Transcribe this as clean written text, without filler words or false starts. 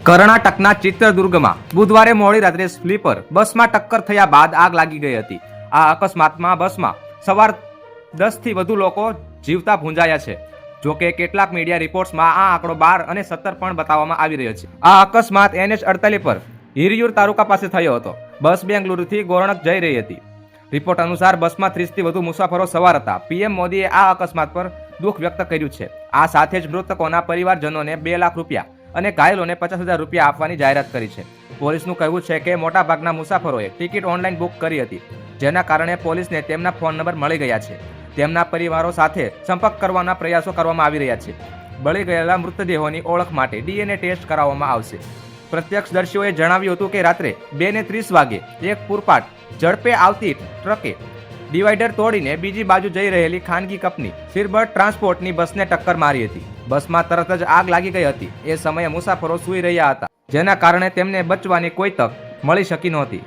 કર્ણાટકના ચિત્રદુર્ગમાં બુધવારે મોડી રાત્રે સ્લીપર બસમાં ટક્કર થયા બાદ આગ લાગી ગઈ હતી. આ અકસ્માતમાં બસમાં સવાર 10 થી વધુ લોકો જીવતા ભૂંજાયા છે. જોકે કેટલાક મીડિયા રિપોર્ટ્સમાં આ આંકડો 12 અને 17 પણ બતાવવામાં આવી રહ્યો છે. આ અકસ્માત NH48 પર હિરિયુર તાલુકા પાસે થયો હતો. બસ બેંગલુરુથી ગોરણક જઈ રહી હતી. રિપોર્ટ અનુસાર બસમાં 30 થી વધુ મુસાફરો સવાર હતા. પીએમ મોદીએ આ અકસ્માત પર દુઃખ વ્યક્ત કર્યું છે. આ સાથે જ મૃતકોના પરિવારજનોને 2 લાખ રૂપિયા અને ઘાયલોને 50,000 રૂપિયા આપવાની જાહેરાત કરી છે. પોલીસનું કહેવું છે કે મોટાભાગના મુસાફરોએ ટિકિટ ઓનલાઈન બુક કરી હતી, જેના કારણે પોલીસને તેમના ફોન નંબર મળી ગયા છે. તેમના પરિવારો સાથે સંપર્ક કરવાના પ્રયાસો કરવામાં આવી રહ્યા છે. બળી ગયેલા મૃતદેહોની ઓળખ માટે DNA ટેસ્ટ કરાવવામાં આવશે. પ્રત્યક્ષદર્શીઓએ જણાવ્યું હતું કે રાત્રે 2:30 વાગે એક પૂરપાટ ઝડપે આવતી ટ્રકે ડિવાઈડર તોડીને બીજી બાજુ જઈ રહેલી ખાનગી કંપની સિરબર્ડ ટ્રાન્સપોર્ટની બસને ટક્કર મારી હતી. બસમાં તરત જ આગ લાગી ગઈ હતી. એ સમયે મુસાફરો સૂઈ રહ્યા હતા, જેના કારણે તેમને બચવાની કોઈ તક મળી શકી નહોતી.